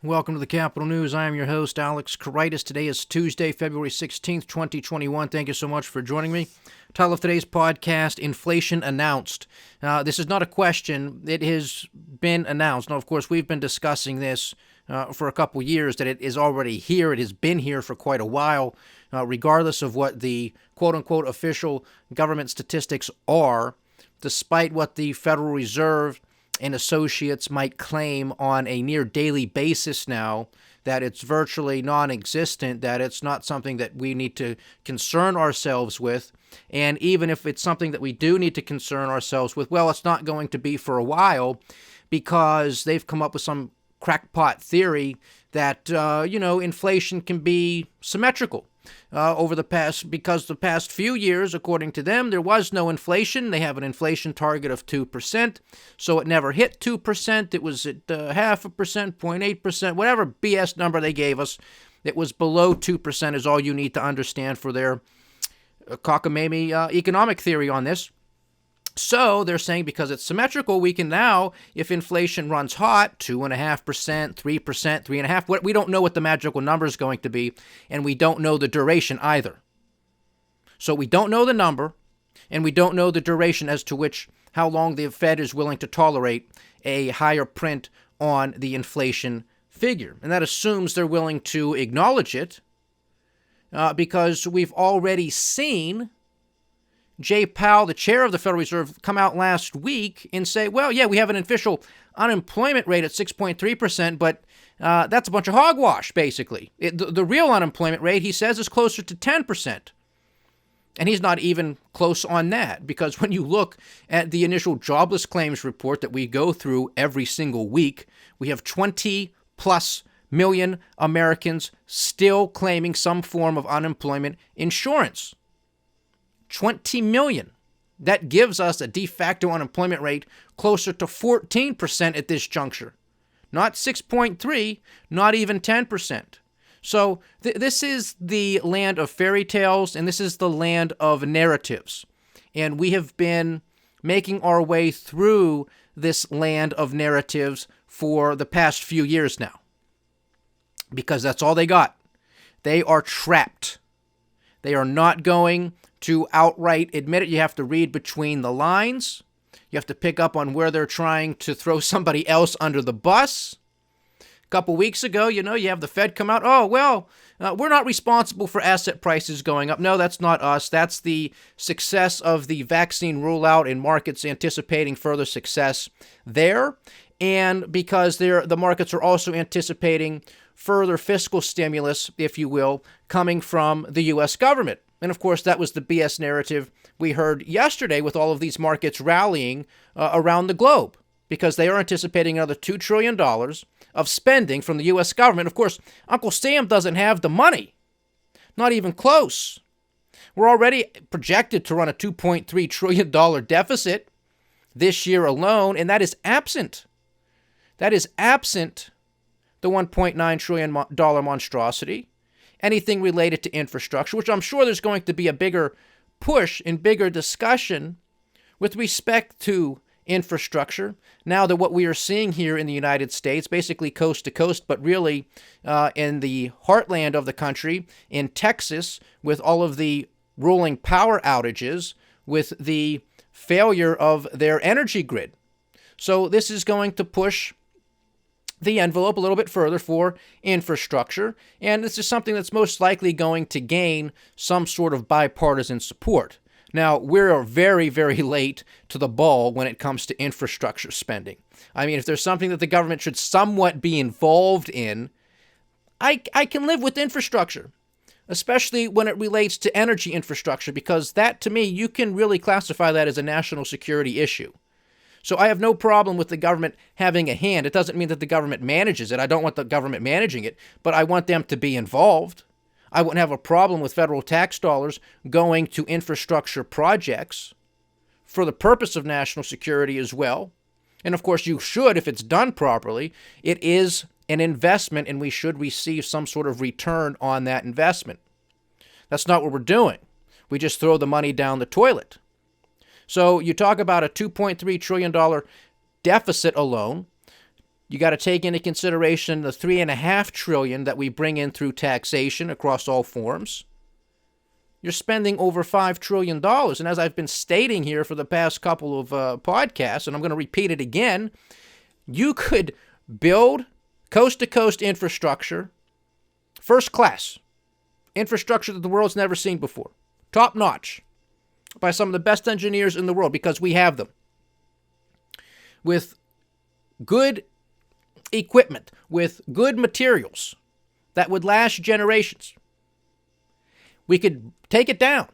Welcome to the Capital News. I am your host, Alex Karitis. Today is Tuesday, February 16th, 2021. Thank you so much for joining me. Title of today's podcast, Inflation Announced. This is not a question. It has been announced. Now, of course, we've been discussing this for a couple years, that it is already here. It has been here for quite a while, regardless of what the quote-unquote official government statistics are, despite what the Federal Reserve and associates might claim on a near daily basis now, that it's virtually non-existent, that it's not something that we need to concern ourselves with. And even if it's something that we do need to concern ourselves with, well, it's not going to be for a while, because they've come up with some crackpot theory that, inflation can be symmetrical. Because the past few years, according to them, there was no inflation. They have an inflation target of 2%, so it never hit 2%. It was at 0.5%, 0.8%, whatever BS number they gave us. It was below 2% is all you need to understand for their cockamamie economic theory on this. So they're saying because it's symmetrical, we can now, if inflation runs hot, 2.5%, 3%, 3.5%, we don't know what the magical number is going to be, and we don't know the duration either. So we don't know the number, and we don't know the duration as to how long the Fed is willing to tolerate a higher print on the inflation figure. And that assumes they're willing to acknowledge it, because we've already seen Jay Powell, the chair of the Federal Reserve, come out last week and say, well, yeah, we have an official unemployment rate at 6.3%, but that's a bunch of hogwash, basically. The real unemployment rate, he says, is closer to 10%. And he's not even close on that, because when you look at the initial jobless claims report that we go through every single week, we have 20 plus million Americans still claiming some form of unemployment insurance. 20 million. That gives us a de facto unemployment rate closer to 14% at this juncture. Not 6.3, not even 10%. So this is the land of fairy tales, and this is the land of narratives. And we have been making our way through this land of narratives for the past few years now, because that's all they got. They are trapped. They are not going to outright admit it. You have to read between the lines. You have to pick up on where they're trying to throw somebody else under the bus. A couple weeks ago, you have the Fed come out, we're not responsible for asset prices going up. No, that's not us. That's the success of the vaccine rollout and markets anticipating further success there. And because the markets are also anticipating further fiscal stimulus, if you will, coming from the U.S. government. And of course, that was the BS narrative we heard yesterday with all of these markets rallying around the globe, because they are anticipating another $2 trillion of spending from the U.S. government. Of course, Uncle Sam doesn't have the money, not even close. We're already projected to run a $2.3 trillion deficit this year alone, and that is absent. That is absent the $1.9 trillion monstrosity. Anything related to infrastructure, which I'm sure there's going to be a bigger push and bigger discussion with respect to infrastructure, now that what we are seeing here in the United States, basically coast to coast, but really in the heartland of the country, in Texas, with all of the rolling power outages, with the failure of their energy grid. So this is going to push the envelope a little bit further for infrastructure, and this is something that's most likely going to gain some sort of bipartisan support. Now, we're very, very late to the ball when it comes to infrastructure spending. I mean, if there's something that the government should somewhat be involved in, I can live with infrastructure, especially when it relates to energy infrastructure, because that, to me, you can really classify that as a national security issue. So I have no problem with the government having a hand. It doesn't mean that the government manages it. I don't want the government managing it, but I want them to be involved. I wouldn't have a problem with federal tax dollars going to infrastructure projects for the purpose of national security as well. And of course, you should, if it's done properly. It is an investment, and we should receive some sort of return on that investment. That's not what we're doing. We just throw the money down the toilet. So you talk about a $2.3 trillion deficit alone. You got to take into consideration the $3.5 trillion that we bring in through taxation across all forms. You're spending over $5 trillion. And as I've been stating here for the past couple of podcasts, and I'm going to repeat it again, you could build coast-to-coast infrastructure, first class, infrastructure that the world's never seen before, top notch, by some of the best engineers in the world, because we have them, with good equipment, with good materials that would last generations. We could take it down.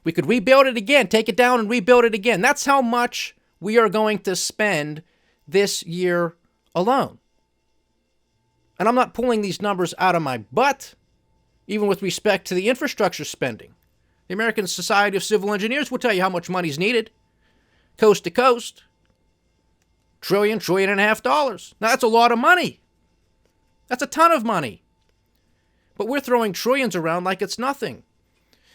We could rebuild it again, take it down and rebuild it again. That's how much we are going to spend this year alone. And I'm not pulling these numbers out of my butt, even with respect to the infrastructure spending. The American Society of Civil Engineers will tell you how much money is needed, coast to coast. $1.5 trillion. Now, that's a lot of money. That's a ton of money. But we're throwing trillions around like it's nothing.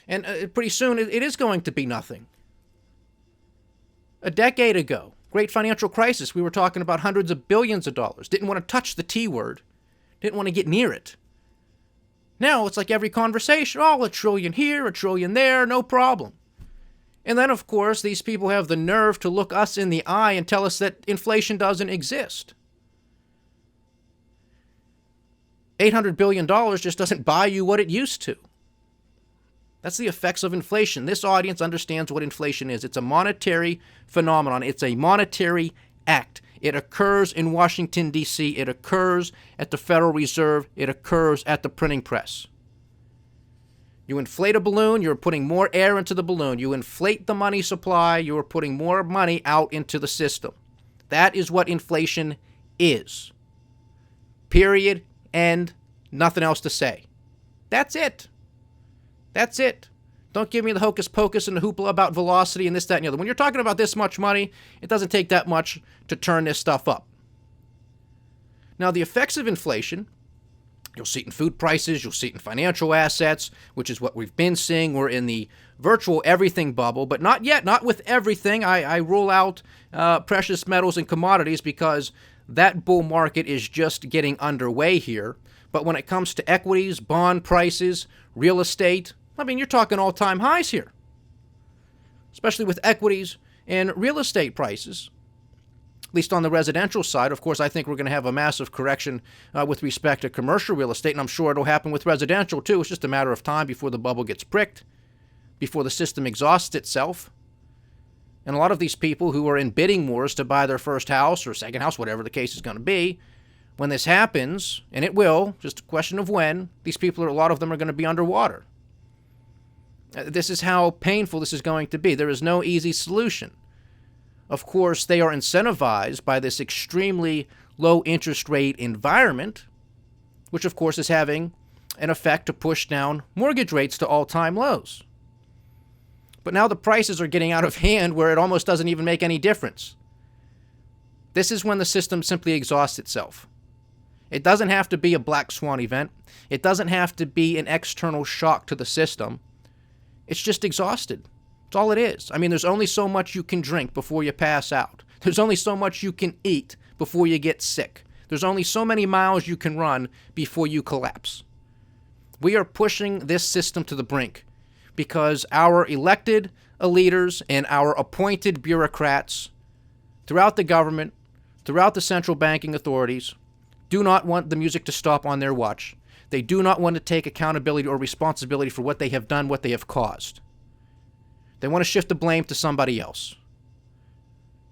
And pretty soon it is going to be nothing. A decade ago, great financial crisis, we were talking about hundreds of billions of dollars. Didn't want to touch the T word. Didn't want to get near it. Now it's like every conversation, oh, $1 trillion here, $1 trillion there, no problem. And then, of course, these people have the nerve to look us in the eye and tell us that inflation doesn't exist. $800 billion just doesn't buy you what it used to. That's the effects of inflation. This audience understands what inflation is. It's a monetary phenomenon. It's a monetary act. It occurs in Washington, D.C. It occurs at the Federal Reserve. It occurs at the printing press. You inflate a balloon, you're putting more air into the balloon. You inflate the money supply, you are putting more money out into the system. That is what inflation is. Period. End. Nothing else to say. That's it. That's it. Don't give me the hocus pocus and the hoopla about velocity and this, that, and the other. When you're talking about this much money, it doesn't take that much to turn this stuff up. Now, the effects of inflation, you'll see it in food prices, you'll see it in financial assets, which is what we've been seeing. We're in the virtual everything bubble, but not yet, not with everything. I rule out precious metals and commodities because that bull market is just getting underway here. But when it comes to equities, bond prices, real estate, I mean, you're talking all-time highs here, especially with equities and real estate prices. At least on the residential side. Of course, I think we're going to have a massive correction with respect to commercial real estate, and I'm sure it'll happen with residential too. It's just a matter of time before the bubble gets pricked, before the system exhausts itself. And a lot of these people who are in bidding wars to buy their first house or second house, whatever the case is going to be, when this happens, and it will, just a question of when, these people, a lot of them are going to be underwater. This is how painful this is going to be. There is no easy solution. Of course, they are incentivized by this extremely low interest rate environment, which of course is having an effect to push down mortgage rates to all-time lows. But now the prices are getting out of hand where it almost doesn't even make any difference. This is when the system simply exhausts itself. It doesn't have to be a black swan event. It doesn't have to be an external shock to the system. It's just exhausted. That's all it is. I mean, there's only so much you can drink before you pass out. There's only so much you can eat before you get sick. There's only so many miles you can run before you collapse. We are pushing this system to the brink because our elected leaders and our appointed bureaucrats throughout the government, throughout the central banking authorities, do not want the music to stop on their watch. They do not want to take accountability or responsibility for what they have done, what they have caused. They want to shift the blame to somebody else,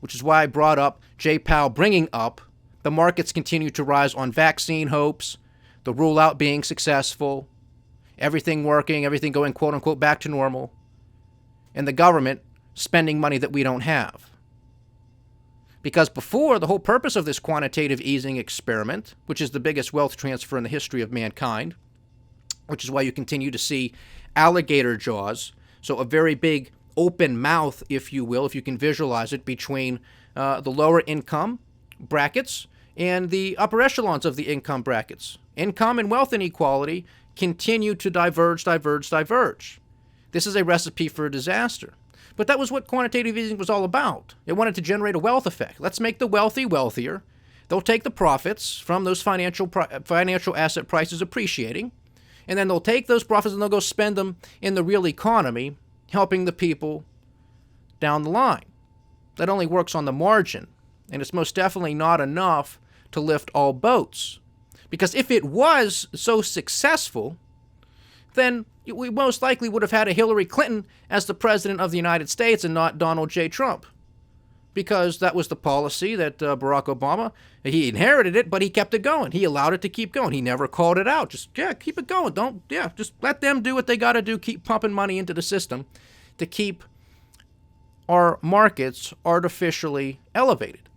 which is why I brought up Jay Powell bringing up the markets continue to rise on vaccine hopes, the rule out being successful, everything working, everything going quote-unquote back to normal, and the government spending money that we don't have. Because before, the whole purpose of this quantitative easing experiment, which is the biggest wealth transfer in the history of mankind, which is why you continue to see alligator jaws, so a very big open mouth, if you will, if you can visualize it, between the lower income brackets and the upper echelons of the income brackets. Income and wealth inequality continue to diverge. This is a recipe for a disaster. But that was what quantitative easing was all about. It wanted to generate a wealth effect. Let's make the wealthy wealthier. They'll take the profits from those financial asset prices appreciating, and then they'll take those profits and they'll go spend them in the real economy, helping the people down the line. That only works on the margin, and it's most definitely not enough to lift all boats. Because if it was so successful, then we most likely would have had a Hillary Clinton as the president of the United States and not Donald J. Trump. Because that was the policy that Barack Obama, he inherited it, but he kept it going. He allowed it to keep going. He never called it out. Just, keep it going. Just let them do what they got to do. Keep pumping money into the system to keep our markets artificially elevated,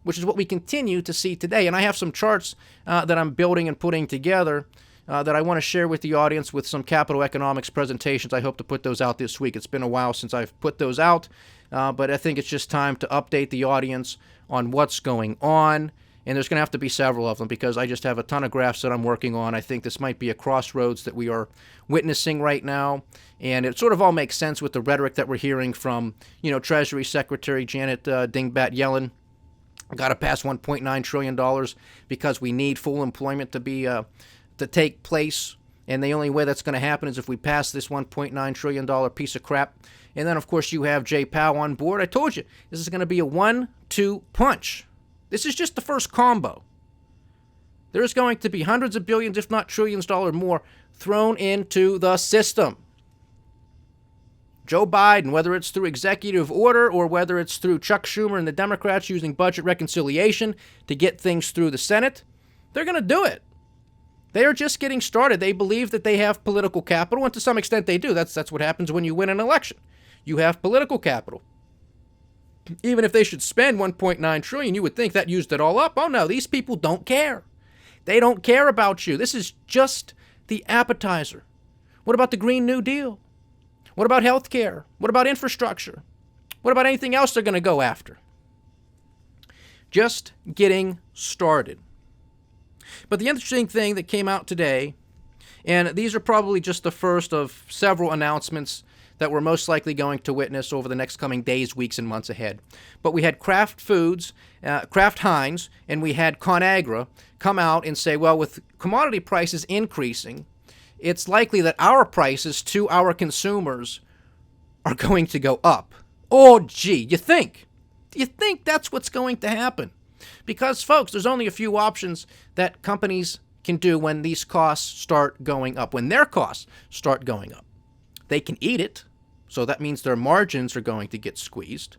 which is what we continue to see today. And I have some charts that I'm building and putting together that I want to share with the audience with some capital economics presentations. I hope to put those out this week. It's been a while since I've put those out, but I think it's just time to update the audience on what's going on. And there's going to have to be several of them because I just have a ton of graphs that I'm working on. I think this might be a crossroads that we are witnessing right now. And it sort of all makes sense with the rhetoric that we're hearing from, Treasury Secretary Janet Dingbat Yellen. Got to pass $1.9 trillion because we need full employment to take place. And the only way that's going to happen is if we pass this $1.9 trillion piece of crap. And then, of course, you have Jay Powell on board. I told you, this is going to be a 1-2 punch. This is just the first combo. There's going to be hundreds of billions, if not trillions of dollars more, thrown into the system. Joe Biden, whether it's through executive order or whether it's through Chuck Schumer and the Democrats using budget reconciliation to get things through the Senate, they're going to do it. They are just getting started. They believe that they have political capital, and to some extent they do. That's what happens when you win an election. You have political capital. Even if they should spend $1.9 trillion, you would think that used it all up. Oh no, these people don't care. They don't care about you. This is just the appetizer. What about the Green New Deal? What about health care? What about infrastructure? What about anything else they're going to go after? Just getting started. But the interesting thing that came out today, and these are probably just the first of several announcements that we're most likely going to witness over the next coming days, weeks, and months ahead. But we had Kraft Foods, Kraft Heinz, and we had ConAgra come out and say, well, with commodity prices increasing, it's likely that our prices to our consumers are going to go up. Oh, gee, you think? Do you think that's what's going to happen? Because, folks, there's only a few options that companies can do when these costs start going up, when their costs start going up. They can eat it, so that means their margins are going to get squeezed.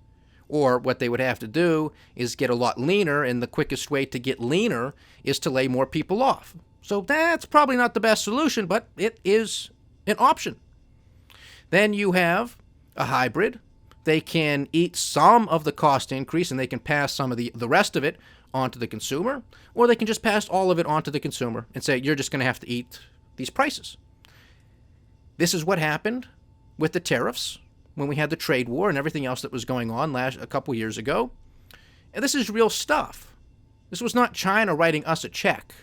Or what they would have to do is get a lot leaner, and the quickest way to get leaner is to lay more people off. So that's probably not the best solution, but it is an option. Then you have a hybrid. They can eat some of the cost increase, and they can pass some of the rest of it onto the consumer, or they can just pass all of it onto the consumer and say, you're just going to have to eat these prices. This is what happened with the tariffs when we had the trade war and everything else that was going on a couple years ago. And this is real stuff. This was not China writing us a check.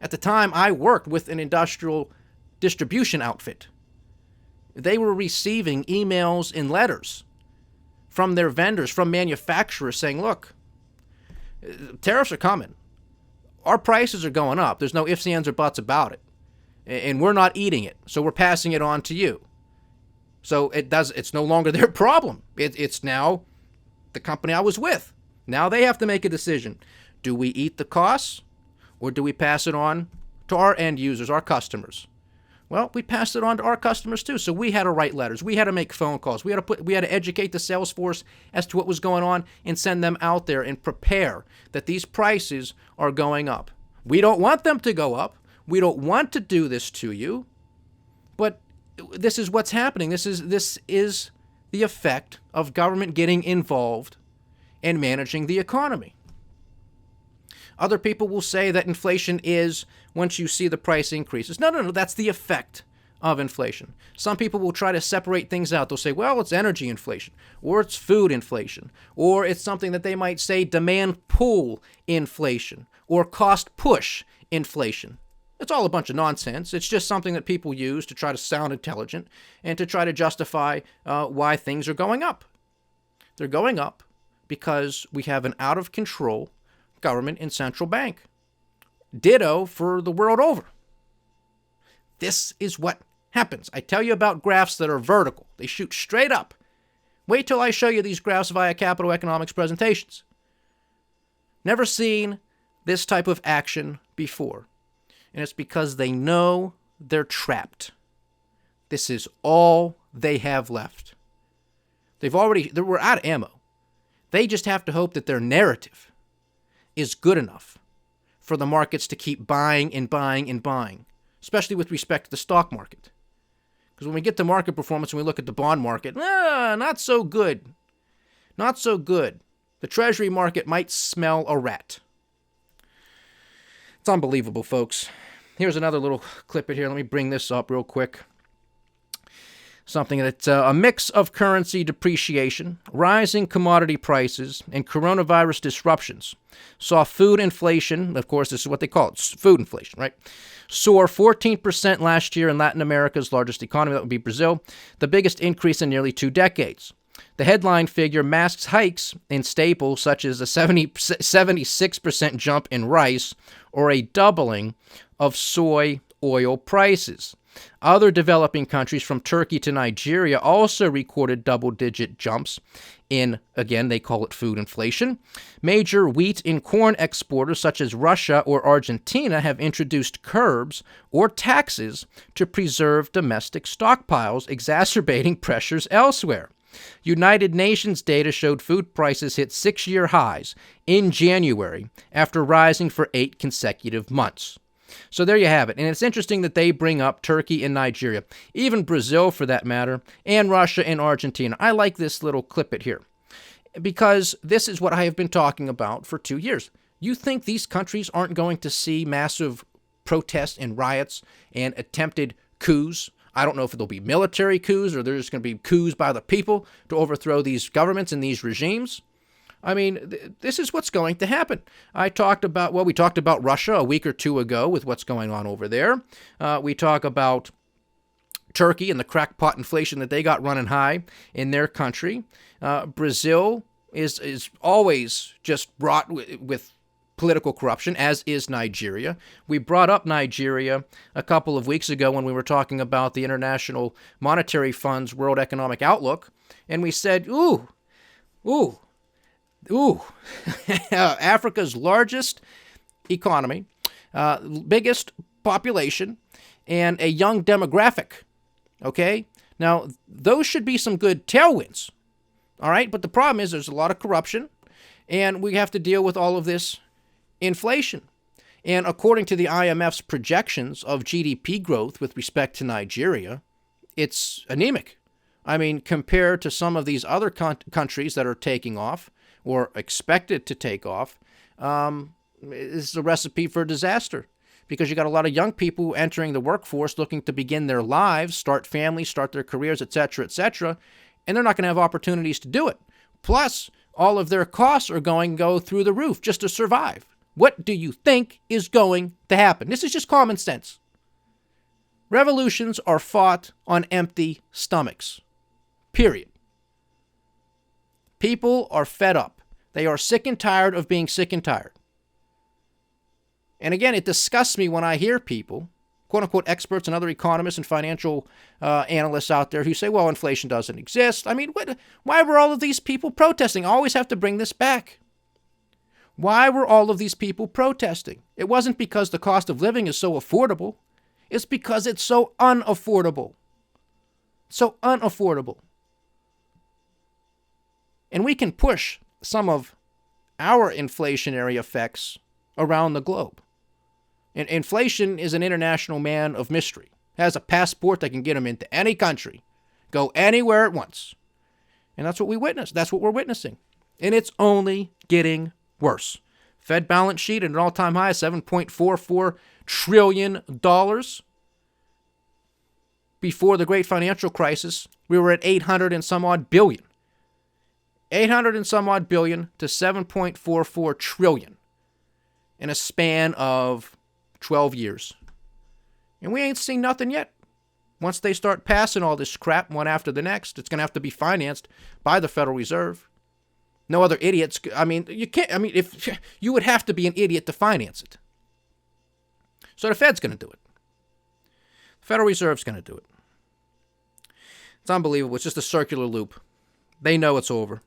At the time, I worked with an industrial distribution outfit. They were receiving emails and letters from their vendors, from manufacturers saying, look, tariffs are coming. Our prices are going up. There's no ifs, ands, or buts about it. And we're not eating it, so we're passing it on to you. So it's no longer their problem. It's now the company I was with. Now they have to make a decision. Do we eat the costs, or do we pass it on to our end users, our customers? Well, we passed it on to our customers too. So we had to write letters. We had to make phone calls. We had to educate the sales force as to what was going on and send them out there and prepare that these prices are going up. We don't want them to go up. We don't want to do this to you, but this is what's happening. This is the effect of government getting involved and managing the economy. Other people will say that inflation is once you see the price increases. No, that's the effect of inflation. Some people will try to separate things out. They'll say, well, it's energy inflation, or it's food inflation, or it's something that they might say demand pull inflation, or cost push inflation. It's all a bunch of nonsense. It's just something that people use to try to sound intelligent and to try to justify why things are going up. They're going up because we have an out-of-control government and central bank. Ditto for the world over. This is what happens. I tell you about graphs that are vertical. They shoot straight up. Wait till I show you these graphs via Capital Economics presentations. Never seen this type of action before. And it's because they know they're trapped. This is all they have left. We're out of ammo. They just have to hope that their narrative is good enough for the markets to keep buying and buying and buying, especially with respect to the stock market. Because when we get to market performance and we look at the bond market, not so good. Not so good. The Treasury market might smell a rat. It's unbelievable, folks. Here's another little clip here. Let me bring this up real quick. Something that's a mix of currency depreciation, rising commodity prices, and coronavirus disruptions saw food inflation, of course, this is what they call it, food inflation, right? Soar 14% last year in Latin America's largest economy, that would be Brazil, the biggest increase in nearly 2 decades. The headline figure masks hikes in staples such as a 76% jump in rice or a doubling of soy oil prices. Other developing countries from Turkey to Nigeria also recorded double-digit jumps in, again, they call it food inflation. Major wheat and corn exporters such as Russia or Argentina have introduced curbs or taxes to preserve domestic stockpiles, exacerbating pressures elsewhere. United Nations data showed food prices hit 6-year highs in January after rising for 8 consecutive months. So there you have it. And it's interesting that they bring up Turkey and Nigeria, even Brazil for that matter, and Russia and Argentina. I like this little clip here because this is what I have been talking about for 2 years. You think these countries aren't going to see massive protests and riots and attempted coups? I don't know if there'll be military coups or there's going to be coups by the people to overthrow these governments and these regimes. I mean, this is what's going to happen. We talked about Russia a week or two ago with what's going on over there. We talk about Turkey and the crackpot inflation that they got running high in their country. Brazil is always just wrought with political corruption, as is Nigeria. We brought up Nigeria a couple of weeks ago when we were talking about the International Monetary Fund's World Economic Outlook, and we said, Africa's largest economy, biggest population, and a young demographic. Okay? Now, those should be some good tailwinds. All right? But the problem is there's a lot of corruption, and we have to deal with all of this inflation. And according to the IMF's projections of GDP growth with respect to Nigeria, it's anemic. I mean, compared to some of these other countries that are taking off, or expected to take off, is a recipe for disaster because you got a lot of young people entering the workforce looking to begin their lives, start families, start their careers, etc., and they're not going to have opportunities to do it. Plus, all of their costs are going to go through the roof just to survive. What do you think is going to happen? This is just common sense. Revolutions are fought on empty stomachs. Period. People are fed up. They are sick and tired of being sick and tired. And again, it disgusts me when I hear people, quote-unquote experts and other economists and financial analysts out there who say, well, inflation doesn't exist. I mean, why were all of these people protesting? I always have to bring this back. Why were all of these people protesting? It wasn't because the cost of living is so affordable. It's because it's so unaffordable. So unaffordable. And we can push some of our inflationary effects around the globe. And inflation is an international man of mystery. Has a passport that can get him into any country, go anywhere at once. And that's what we witness. That's what we're witnessing. And it's only getting worse. Fed balance sheet at an all-time high of $7.44 trillion. Before the great financial crisis, we were at 800 and some odd billion. 800 and some odd billion to 7.44 trillion in a span of 12 years. And we ain't seen nothing yet. Once they start passing all this crap one after the next, it's going to have to be financed by the Federal Reserve. No other idiots. I mean, you can't. I mean, if you would have to be an idiot to finance it. So the Fed's going to do it. The Federal Reserve's going to do it. It's unbelievable. It's just a circular loop. They know it's over.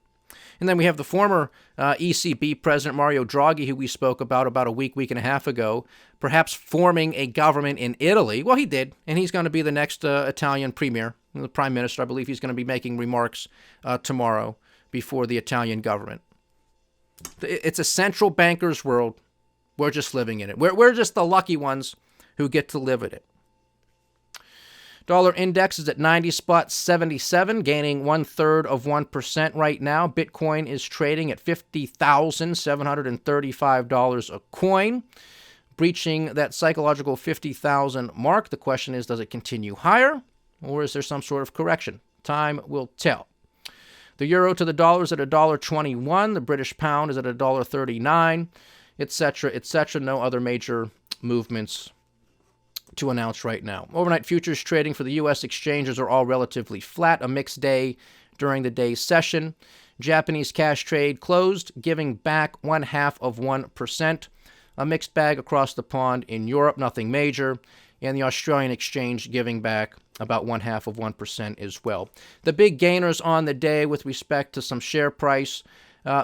And then we have the former ECB president, Mario Draghi, who we spoke about a week and a half ago, perhaps forming a government in Italy. Well, he did, and he's going to be the next Italian premier, the prime minister. I believe he's going to be making remarks tomorrow before the Italian government. It's a central banker's world. We're just living in it. We're just the lucky ones who get to live in it. Dollar index is at 90.77, gaining 0.33% right now. Bitcoin is trading at $50,735 a coin, breaching that psychological 50,000 mark. The question is, does it continue higher, or is there some sort of correction? Time will tell. The euro to the dollar is at $1.21. The British pound is at $1.39, etc., etc. No other major movements to announce right now. Overnight futures trading for the U.S. exchanges are all relatively flat, a mixed day during the day's session. Japanese cash trade closed, giving back 0.5%. A mixed bag across the pond in Europe, nothing major. And the Australian exchange giving back about 0.5% as well. The big gainers on the day with respect to some share price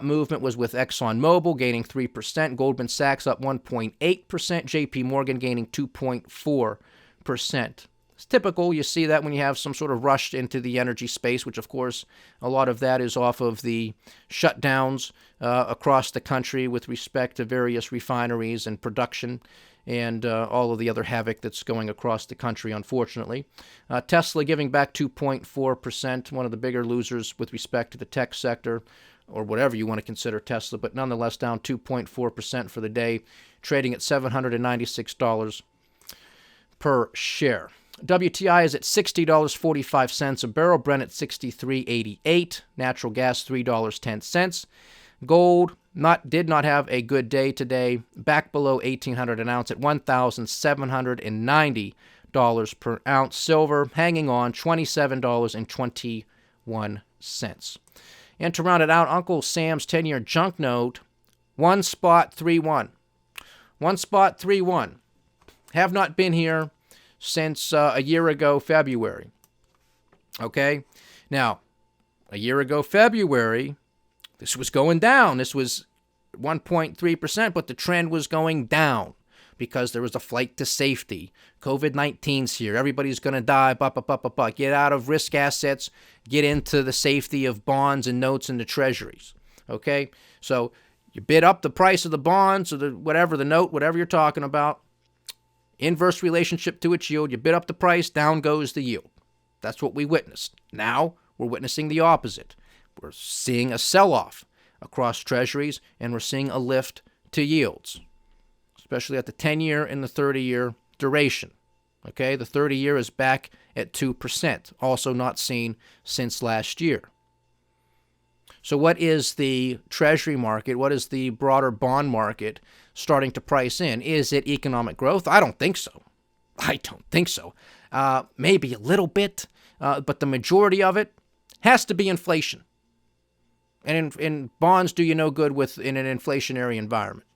movement was with ExxonMobil gaining 3%, Goldman Sachs up 1.8%, JP Morgan gaining 2.4%. It's typical. You see that when you have some sort of rush into the energy space, which of course a lot of that is off of the shutdowns across the country with respect to various refineries and production and all of the other havoc that's going across the country, unfortunately. Tesla giving back 2.4%, one of the bigger losers with respect to the tech sector, or whatever you want to consider Tesla, but nonetheless down 2.4% for the day, trading at $796 per share. WTI is at $60.45 a barrel, Brent at $63.88, natural gas $3.10. Gold did not have a good day today, back below $1,800 an ounce at $1,790 per ounce. Silver hanging on $27.21. And to round it out, Uncle Sam's 10-year junk note, 1.31. 1.31. Have not been here since a year ago, February. Okay? Now, a year ago, February, this was going down. This was 1.3%, but the trend was going down because there was a flight to safety. COVID-19's here. Everybody's going to die. Get out of risk assets. Get into the safety of bonds and notes in the treasuries. Okay? So you bid up the price of the bonds or the note, whatever you're talking about. Inverse relationship to its yield. You bid up the price, down goes the yield. That's what we witnessed. Now we're witnessing the opposite. We're seeing a sell-off across treasuries, and we're seeing a lift to yields, especially at the 10-year and the 30-year duration. Okay, the 30-year is back at 2%, also not seen since last year. So what is the treasury market? What is the broader bond market starting to price in? Is it economic growth? I don't think so. Maybe a little bit, but the majority of it has to be inflation. And in bonds do you no good in an inflationary environment.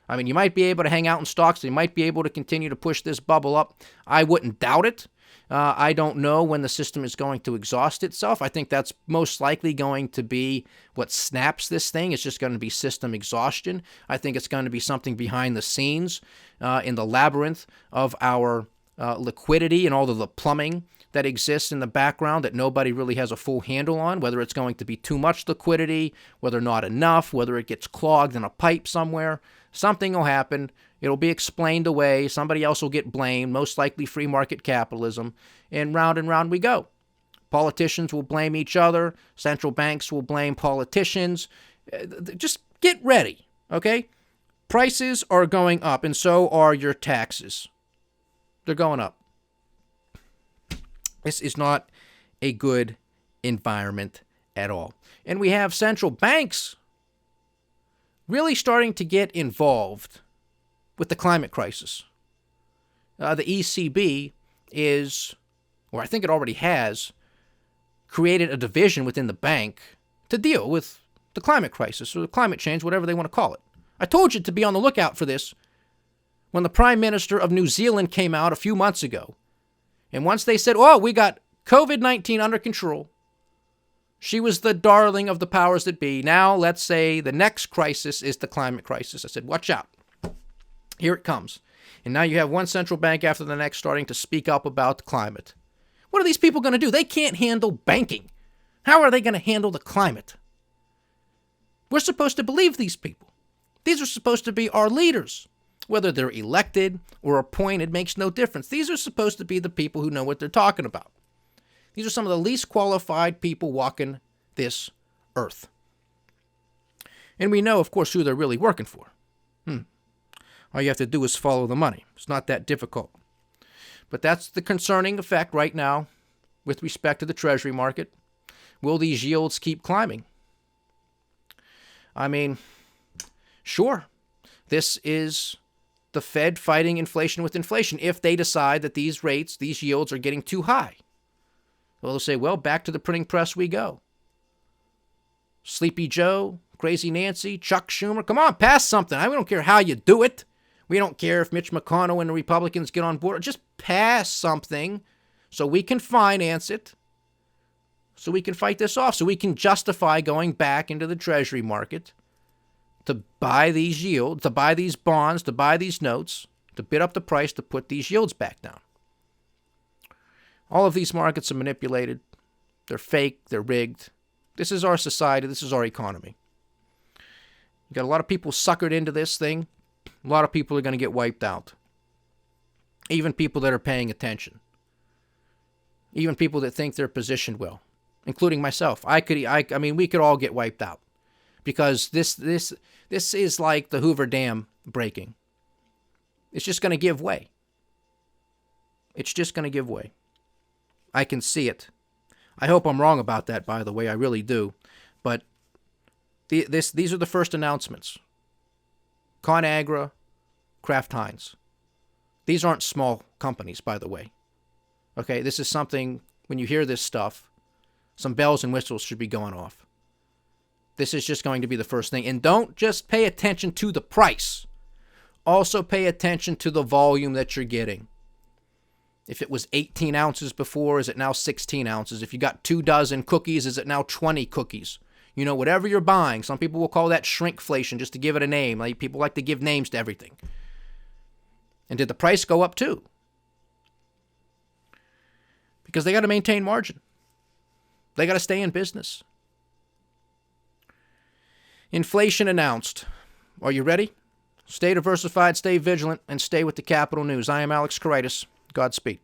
I mean, you might be able to hang out in stocks. You might be able to continue to push this bubble up. I wouldn't doubt it. I don't know when the system is going to exhaust itself. I think that's most likely going to be what snaps this thing. It's just going to be system exhaustion. I think it's going to be something behind the scenes in the labyrinth of our liquidity and all of the plumbing that exists in the background that nobody really has a full handle on, whether it's going to be too much liquidity, whether not enough, whether it gets clogged in a pipe somewhere. Something will happen. It'll be explained away. Somebody else will get blamed, most likely free market capitalism, and round we go. Politicians will blame each other. Central banks will blame politicians. Just get ready, okay? Prices are going up, and so are your taxes. They're going up. This is not a good environment at all. And we have central banks really starting to get involved with the climate crisis. The ECB is, or I think it already has, created a division within the bank to deal with the climate crisis or the climate change, whatever they want to call it. I told you to be on the lookout for this when the Prime Minister of New Zealand came out a few months ago. And once they said, oh, we got COVID-19 under control, she was the darling of the powers that be. Now, let's say the next crisis is the climate crisis. I said, watch out. Here it comes. And now you have one central bank after the next starting to speak up about the climate. What are these people going to do? They can't handle banking. How are they going to handle the climate? We're supposed to believe these people. These are supposed to be our leaders. Whether they're elected or appointed makes no difference. These are supposed to be the people who know what they're talking about. These are some of the least qualified people walking this earth. And we know, of course, who they're really working for. All you have to do is follow the money. It's not that difficult. But that's the concerning effect right now with respect to the Treasury market. Will these yields keep climbing? I mean, sure. This is the Fed fighting inflation with inflation. If they decide that these rates, these yields are getting too high, well, they'll say, well, back to the printing press we go. Sleepy Joe, Crazy Nancy, Chuck Schumer, come on, pass something. We don't care how you do it. We don't care if Mitch McConnell and the Republicans get on board. Just pass something so we can finance it, so we can fight this off, so we can justify going back into the Treasury market to buy these yields, to buy these bonds, to buy these notes, to bid up the price to put these yields back down. All of these markets are manipulated. They're fake. They're rigged. This is our society. This is our economy. You got a lot of people suckered into this thing. A lot of people are going to get wiped out. Even people that are paying attention. Even people that think they're positioned well, including myself. I mean, we could all get wiped out because this is like the Hoover Dam breaking. It's just going to give way. It's just going to give way. I can see it. I hope I'm wrong about that, by the way. I really do. But these are the first announcements. ConAgra, Kraft Heinz. These aren't small companies, by the way. Okay, this is something, when you hear this stuff, some bells and whistles should be going off. This is just going to be the first thing. And don't just pay attention to the price. Also pay attention to the volume that you're getting. If it was 18 ounces before, is it now 16 ounces? If you got 2 dozen cookies, is it now 20 cookies? You know, whatever you're buying, some people will call that shrinkflation just to give it a name. Like, people like to give names to everything. And did the price go up too? Because they got to maintain margin. They got to stay in business. Inflation announced. Are you ready? Stay diversified, stay vigilant, and stay with the Capital News. I am Alex Koritis. Godspeed.